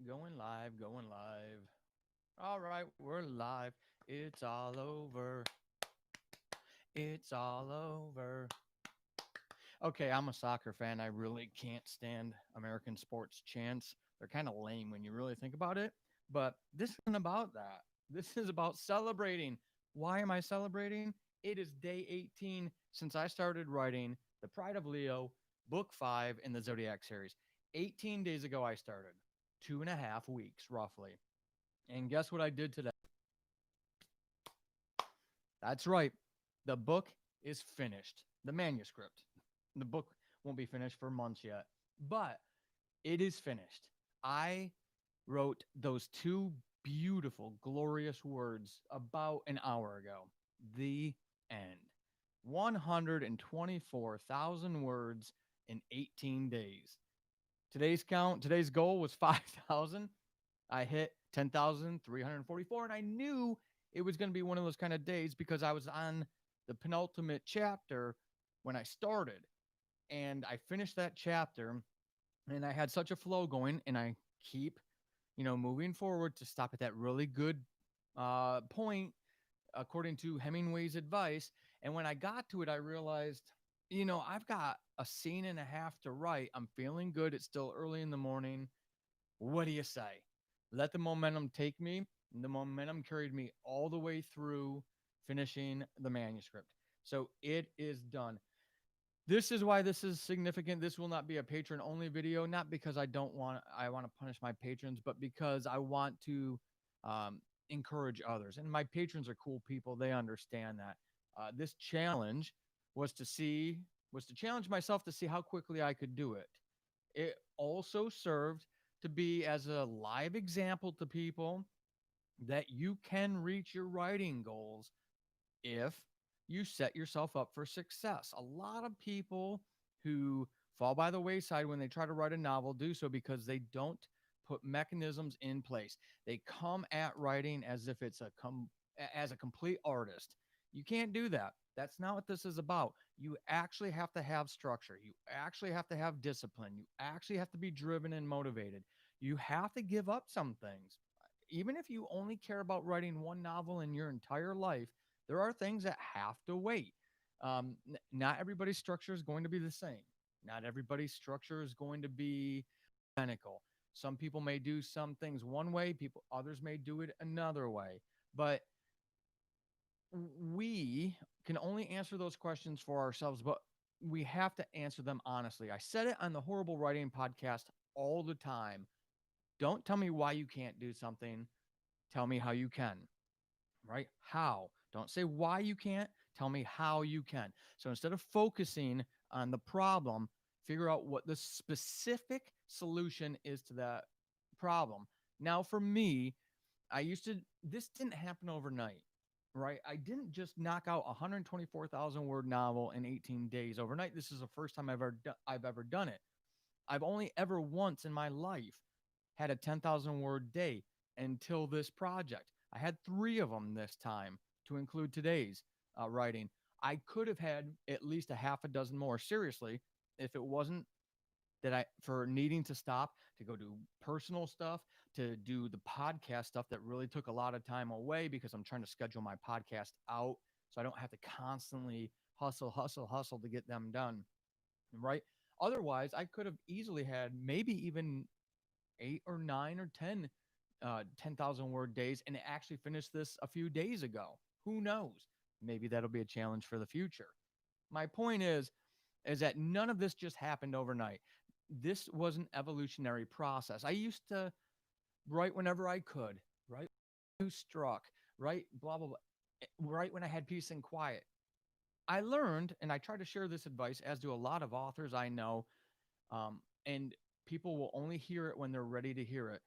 Going live, going live. All right, we're live. It's all over. It's all over. Okay, I'm a soccer fan. I really can't stand American sports chants. They're kind of lame when you really think about it. But this isn't about that. This is about celebrating. Why am I celebrating? It is day 18 since I started writing The Pride of Leo, book 5 in the Zodiac series. 18 days ago, I started. 2.5 weeks, roughly. And guess what I did today? That's right. The book is finished. The manuscript. The book won't be finished for months yet, but it is finished. I wrote those two beautiful, glorious words about an hour ago. The end. 124,000 words in 18 days. Today's goal was 5,000. I hit 10,344, and I knew it was going to be one of those kind of days because I was on the penultimate chapter when I started, and I finished that chapter, and I had such a flow going, and I keep, moving forward to stop at that really good point according to Hemingway's advice. And when I got to it, I realized, I've got a scene and a half to write. I'm feeling good. It's still early in the morning. What do you say? Let the momentum take me. The momentum carried me all the way through finishing the manuscript. So it is done. This is why this is significant. This will not be a patron only video, not because I want to punish my patrons, but because I want to um, encourage others. And my patrons are cool people. They understand that. This challenge was to see was to challenge myself to see how quickly I could do it. It also served to be as a live example to people that you can reach your writing goals if you set yourself up for success. A lot of people who fall by the wayside when they try to write a novel do so because they don't put mechanisms in place. They come at writing as if it's as a complete artist. You can't do that. That's not what this is about. You actually have to have structure. You actually have to have discipline. You actually have to be driven and motivated. You have to give up some things. Even if you only care about writing one novel in your entire life, there are things that have to wait. Not everybody's structure is going to be the same. Not everybody's structure is going to be identical. Some people may do some things one way, people others may do it another way. But we can only answer those questions for ourselves, but we have to answer them honestly. I said it on the Horrible Writing podcast all the time. Don't tell me why you can't do something. Tell me how you can, right? How? Don't say why you can't. Tell me how you can. So instead of focusing on the problem, figure out what the specific solution is to that problem. Now, for me, this didn't happen overnight, right? I didn't just knock out a 124,000 word novel in 18 days overnight. This is the first time I've ever done it. I've only ever once in my life had a 10,000 word day until this project. I had three of them this time to include today's writing. I could have had at least a half a dozen more. Seriously, if it wasn't that I for needing to stop to go do personal stuff, to do the podcast stuff that really took a lot of time away because I'm trying to schedule my podcast out so I don't have to constantly hustle to get them done. Right. Otherwise, I could have easily had maybe even 8 or 9 or 10 10,000 word days and actually finished this a few days ago. Who knows? Maybe that'll be a challenge for the future. My point is that none of this just happened overnight. This was an evolutionary process. I used to write whenever I could, right? Who struck, right? Blah blah blah. Right when I had peace and quiet. I learned, and I try to share this advice, as do a lot of authors I know, and people will only hear it when they're ready to hear it.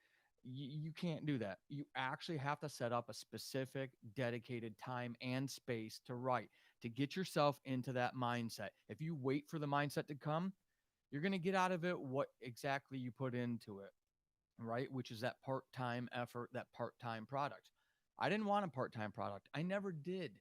You can't do that. You actually have to set up a specific dedicated time and space to write, to get yourself into that mindset. If you wait for the mindset to come, you're going to get out of it what exactly you put into it, right? Which is that part-time effort, that part-time product. I didn't want a part-time product. I never did.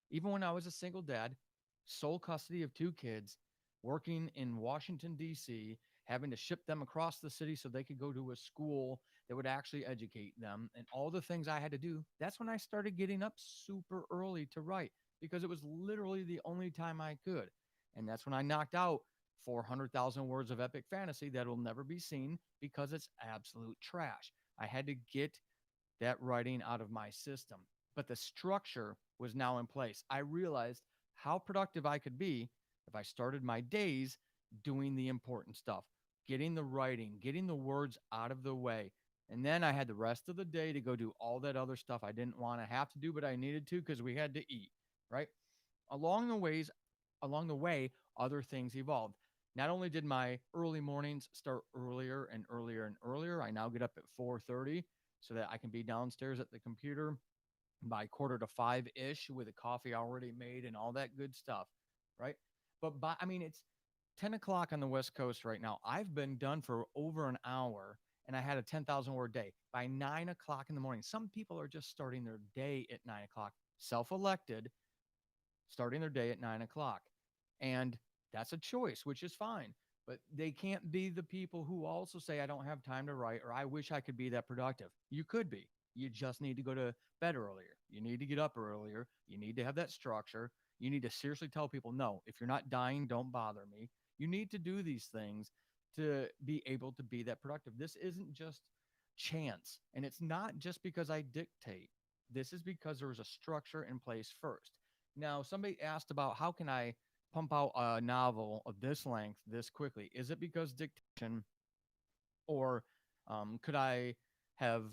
Even when I was a single dad, sole custody of two kids, working in Washington, D.C., having to ship them across the city so they could go to a school that would actually educate them, and all the things I had to do. That's when I started getting up super early to write because it was literally the only time I could. And that's when I knocked out 400,000 words of epic fantasy that will never be seen because it's absolute trash. I had to get that writing out of my system. But the structure was now in place. I realized how productive I could be if I started my days doing the important stuff, getting the writing, getting the words out of the way. And then I had the rest of the day to go do all that other stuff I didn't want to have to do, but I needed to because we had to eat, right? Along the ways, along the way, other things evolved. Not only did my early mornings start earlier and earlier and earlier, I now get up at 4:30 so that I can be downstairs at the computer by 4:45 ish with a coffee already made and all that good stuff, right? But I mean, it's 10 o'clock on the West Coast right now. I've been done for over an hour and I had a 10,000 word day by 9 o'clock in the morning. Some people are just starting their day at 9 o'clock, self elected, starting their day at 9 o'clock. And that's a choice, which is fine. But they can't be the people who also say, I don't have time to write, or I wish I could be that productive. You could be. You just need to go to bed earlier. You need to get up earlier. You need to have that structure. You need to seriously tell people, no, if you're not dying, don't bother me. You need to do these things to be able to be that productive. This isn't just chance. And it's not just because I dictate. This is because there was a structure in place first. Now, somebody asked about how can I pump out a novel of this length this quickly? Is it because dictation, or could I have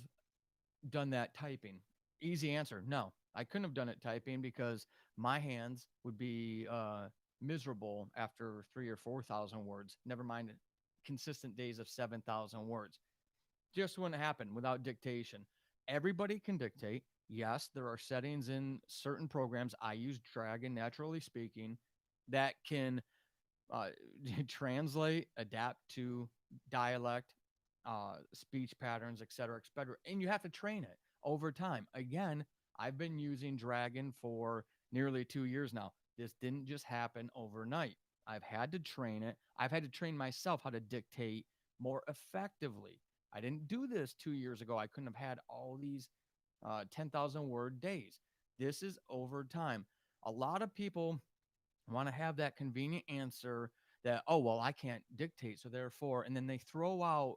done that typing? Easy answer, no. I couldn't have done it typing because my hands would be miserable after 3 or 4 thousand words. Never mind consistent days of 7,000 words. Just wouldn't happen without dictation. Everybody can dictate. Yes, there are settings in certain programs. I use Dragon, naturally speaking, that can uh, translate, adapt to dialect, speech patterns, et cetera, et cetera. And you have to train it over time. Again, I've been using Dragon for nearly 2 years now. This didn't just happen overnight. I've had to train it. I've had to train myself how to dictate more effectively. I didn't do this 2 years ago. I couldn't have had all these 10,000 word days. This is over time. A lot of people want to have that convenient answer that, oh, well, I can't dictate. So therefore, and then they throw out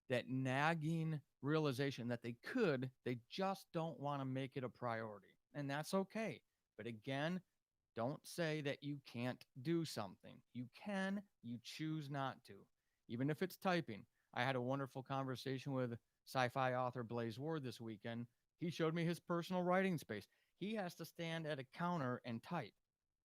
that nagging realization that they could, they just don't want to make it a priority. And that's okay. But again, don't say that you can't do something. You can, you choose not to. Even if it's typing. I had a wonderful conversation with sci-fi author Blaze Ward this weekend. He showed me his personal writing space. He has to stand at a counter and type.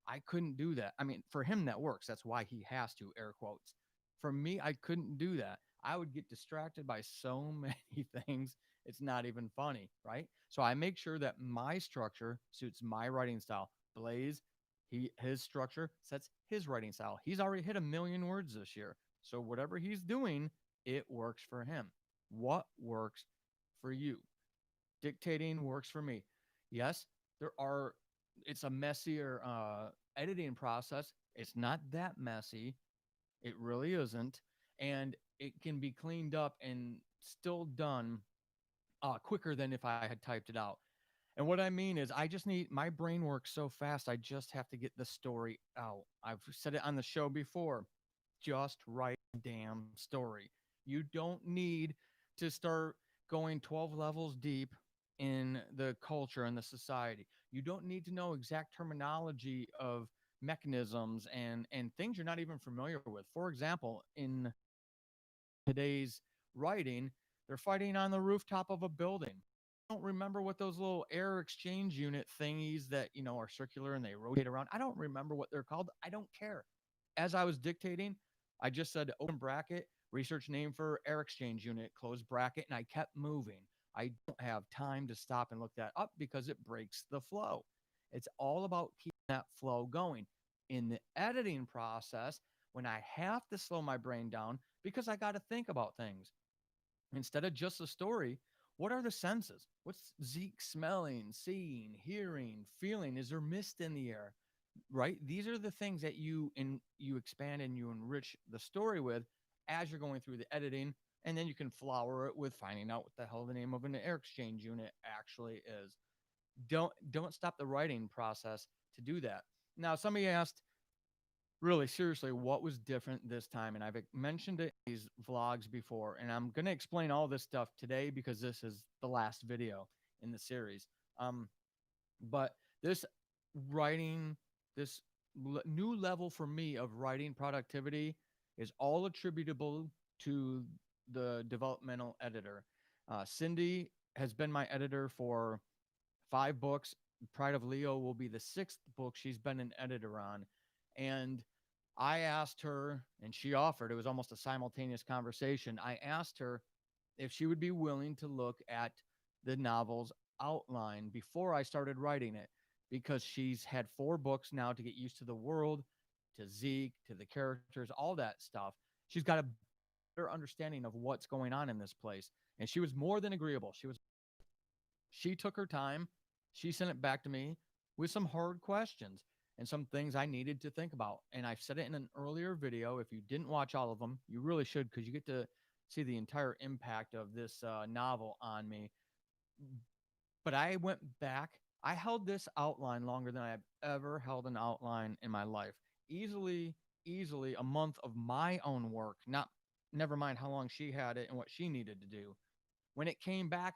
I couldn't do that. I mean, for him, that works. That's why he has to, air quotes. For me, I couldn't do that. I would get distracted by so many things. It's not even funny, right? So I make sure that my structure suits my writing style. Blaze, his structure sets his writing style. He's already hit 1 million words this year. So whatever he's doing, it works for him. What works for you? Dictating works for me. Yes, there are, it's a messier editing process. It's not that messy. It really isn't. And it can be cleaned up and still done quicker than if I had typed it out. And what I mean is, I just need, my brain works so fast. I just have to get the story out. I've said it on the show before. Just write a damn story. You don't need to start going 12 levels deep in the culture and the society. You don't need to know exact terminology of mechanisms and things you're not even familiar with. For example, in today's writing, they're fighting on the rooftop of a building. I don't remember what those little air exchange unit thingies that, are circular and they rotate around. I don't remember what they're called. I don't care. As I was dictating, I just said open bracket, research name for air exchange unit, close bracket, and I kept moving. I don't have time to stop and look that up because it breaks the flow. It's all about keeping that flow going. In the editing process, when I have to slow my brain down because I got to think about things instead of just the story, what are the senses? What's Zeke smelling, seeing, hearing, feeling? Is there mist in the air? Right? These are the things that you expand and you enrich the story with. as you're going through the editing, and then you can flower it with finding out what the hell the name of an air exchange unit actually is. Don't stop the writing process to do that. Now, somebody asked, really seriously, what was different this time? And I've mentioned it in these vlogs before, and I'm going to explain all this stuff today because this is the last video in the series. But this writing, this new level for me of writing productivity is all attributable to the developmental editor. Cindy has been my editor for 5 books. Pride of Leo will be the 6th book she's been an editor on. And I asked her, and she offered, it was almost a simultaneous conversation. I asked her if she would be willing to look at the novel's outline before I started writing it, because she's had 4 books now to get used to the world, to Zeke, to the characters, all that stuff. She's got a better understanding of what's going on in this place. And she was more than agreeable. She took her time. She sent it back to me with some hard questions and some things I needed to think about. And I've said it in an earlier video. If you didn't watch all of them, you really should, because you get to see the entire impact of this novel on me. But I went back. I held this outline longer than I've ever held an outline in my life. Easily a month of my own work, not never mind how long she had it and what she needed to do. When it came back,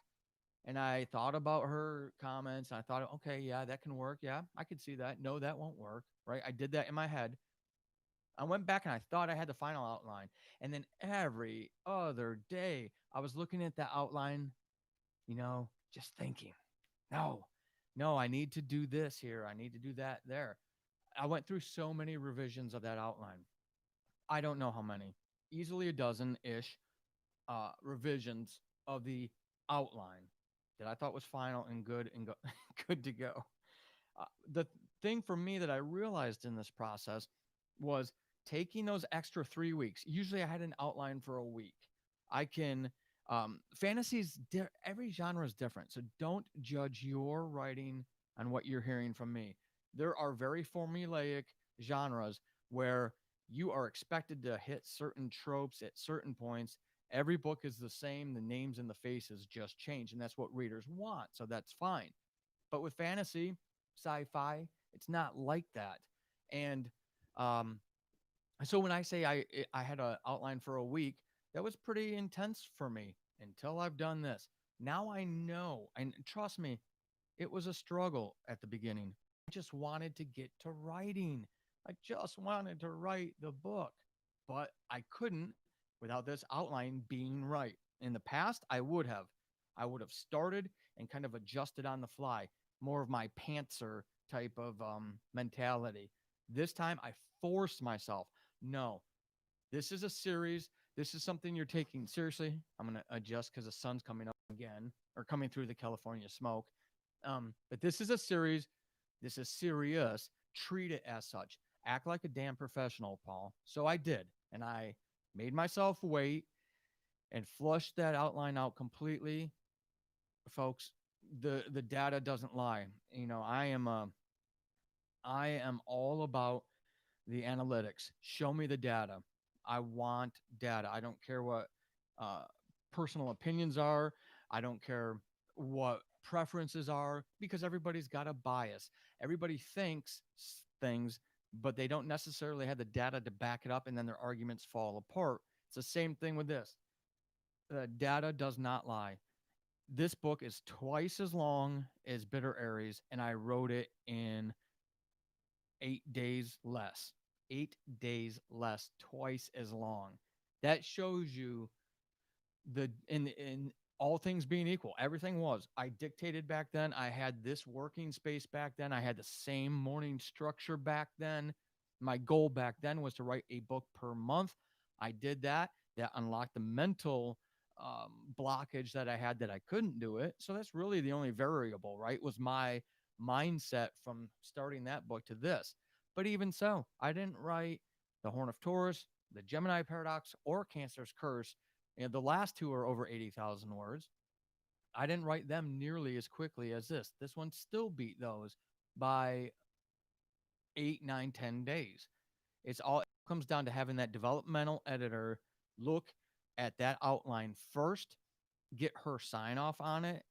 and I thought about her comments, I thought, okay, yeah, that can work. Yeah, I could see that. No, that won't work. Right. I did that in my head. I went back and I thought I had the final outline. And then every other day, I was looking at that outline, just thinking, no, no, I need to do this here. I need to do that there. I went through so many revisions of that outline. I don't know how many, easily a dozen ish revisions of the outline that I thought was final and good and good to go. The thing for me that I realized in this process was taking those extra 3 weeks. Usually I had an outline for a week. I can, every genre is different. So don't judge your writing on what you're hearing from me. There are very formulaic genres where you are expected to hit certain tropes at certain points. Every book is the same. The names and the faces just change, and that's what readers want. So that's fine. But with fantasy, sci-fi, it's not like that. And um, so when I say I had an outline for a week, that was pretty intense for me until I've done this. Now I know, and trust me, it was a struggle at the beginning. I just wanted to get to writing. I just wanted to write the book, but I couldn't without this outline being right. In the past, I would have. I would have started and kind of adjusted on the fly, more of my pantser type of mentality. This time, I forced myself. No, this is a series. This is something you're taking seriously. I'm going to adjust because the sun's coming up again, or coming through the California smoke. But this is a series. This is serious. Treat it as such. Act like a damn professional, Paul. So I did. And I made myself wait and flushed that outline out completely. Folks, the data doesn't lie. I am all about the analytics. Show me the data. I want data. I don't care what uh, personal opinions are. I don't care what preferences are, because everybody's got a bias. Everybody thinks things, but they don't necessarily have the data to back it up, and then their arguments fall apart. It's the same thing with this. The data does not lie. This book is twice as long as Bitter Aries, and I wrote it in 8 days less. 8 days less, twice as long. That shows you in all things being equal, everything was. I dictated back then. I had this working space back then. I had the same morning structure back then. My goal back then was to write a book per month. I did that. That unlocked the mental blockage that I had that I couldn't do it. So that's really the only variable, right? Was my mindset from starting that book to this. But even so, I didn't write The Horn of Taurus, The Gemini Paradox, or Cancer's Curse. And the last two are over 80,000 words. I didn't write them nearly as quickly as this. This one still beat those by 8, 9, 10 days. It all comes down to having that developmental editor look at that outline first, get her sign off on it,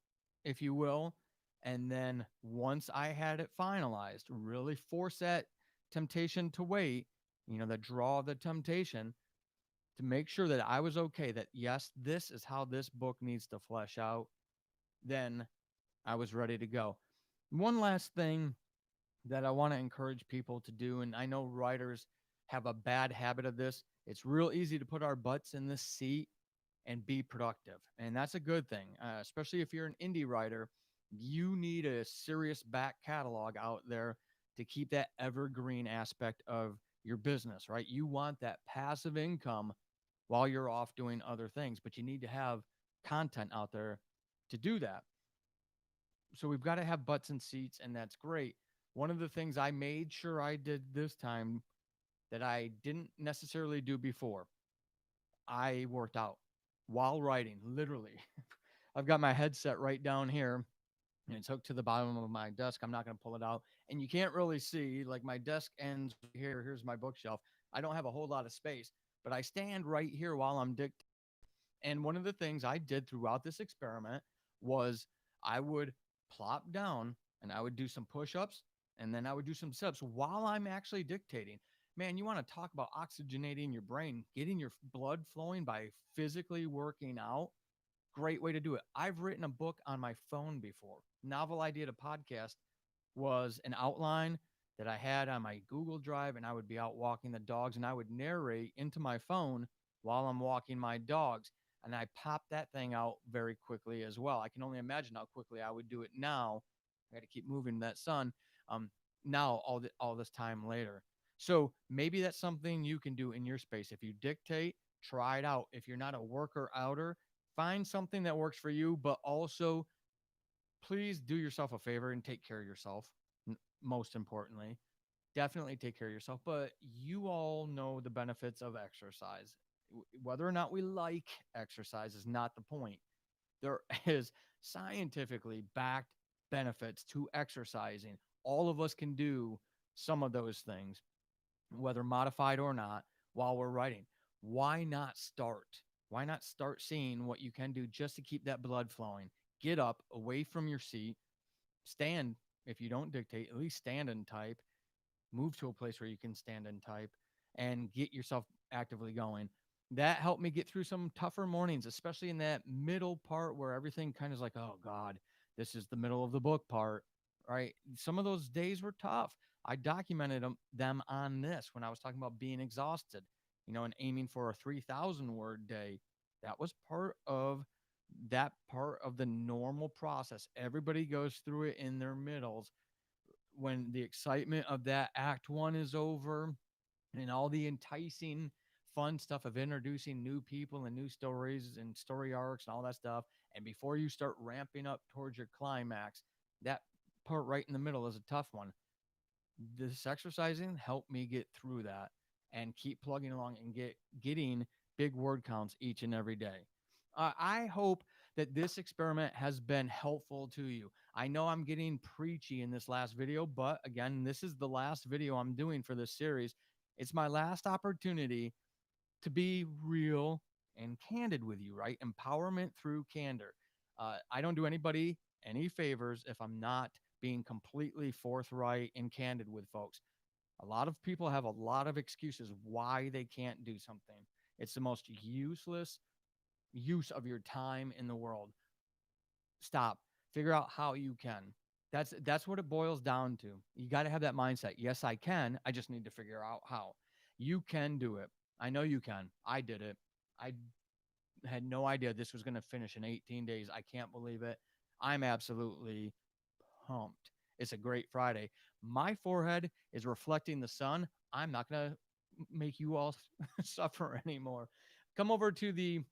if you will. And then once I had it finalized, really force that temptation to wait, the draw of the temptation, to make sure that I was okay, that yes, this is how this book needs to flesh out. Then I was ready to go. One last thing that I want to encourage people to do, and I know writers have a bad habit of this. It's real easy to put our butts in this seat and be productive. And that's a good thing, especially if you're an indie writer. You need a serious back catalog out there to keep that evergreen aspect of your business, right? You want that passive income while you're off doing other things, but you need to have content out there to do that. So we've got to have butts and seats, and that's great. One of the things I made sure I did this time that I didn't necessarily do before, I worked out while writing, literally. I've got my headset right down here and it's hooked to the bottom of my desk. I'm not going to pull it out. And you can't really see, like, my desk ends here. Here's my bookshelf. I don't have a whole lot of space, but I stand right here while I'm dictating. And one of the things I did throughout this experiment was I would plop down and I would do some push ups and then I would do some sit-ups while I'm actually dictating. Man, you want to talk about oxygenating your brain, getting your blood flowing by physically working out. Great way to do it. I've written a book on my phone before. Novel idea to podcast was an outline that I had on my Google Drive, and I would be out walking the dogs, and I would narrate into my phone while I'm walking my dogs. And I popped that thing out very quickly as well. I can only imagine how quickly I would do it now. I got to keep moving that sun. Um, Now all this time later. So maybe that's something you can do in your space. If you dictate, try it out. If you're not a worker outer, find something that works for you, but also please do yourself a favor and take care of yourself. Most importantly, definitely take care of yourself. But you all know the benefits of exercise. Whether or not we like exercise is not the point. There is scientifically backed benefits to exercising. All of us can do some of those things, whether modified or not, while we're writing. Why not start? Why not start seeing what you can do just to keep that blood flowing? Get up away from your seat, stand. If you don't dictate, at least stand and type. Move to a place where you can stand and type and get yourself actively going. That helped me get through some tougher mornings, especially in that middle part where everything kind of is like, oh God, this is the middle of the book part, right? Some of those days were tough. I documented them on this when I was talking about being exhausted, and aiming for a 3,000 word day. That was part of the normal process. Everybody goes through it in their middles. When the excitement of that act one is over and all the enticing fun stuff of introducing new people and new stories and story arcs and all that stuff, and before you start ramping up towards your climax, that part right in the middle is a tough one. This exercising helped me get through that and keep plugging along and getting big word counts each and every day. I hope that this experiment has been helpful to you. I know I'm getting preachy in this last video, but again, this is the last video I'm doing for this series. It's my last opportunity to be real and candid with you, right? Empowerment through candor. I don't do anybody any favors if I'm not being completely forthright and candid with folks. A lot of people have a lot of excuses why they can't do something. It's the most useless use of your time in the world. Stop. Figure out how you can. That's what it boils down to. You got to have that mindset. Yes, I can. I just need to figure out how. You can do it. I know you can. I did it. I had no idea this was going to finish in 18 days. I can't believe it. I'm absolutely pumped. It's a great Friday. My forehead is reflecting the sun. I'm not going to make you all suffer anymore. Come over to the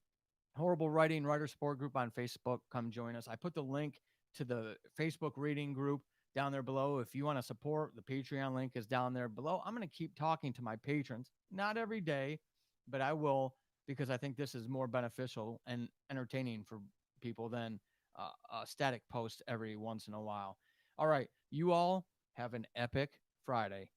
Horrible Writing Writer Support Group on Facebook. Come join us. I put the link to the Facebook reading group down there below. If you want to support, the Patreon link is down there below. I'm going to keep talking to my patrons, not every day, but I will, because I think this is more beneficial and entertaining for people than a static post every once in a while. All right. You all have an epic Friday.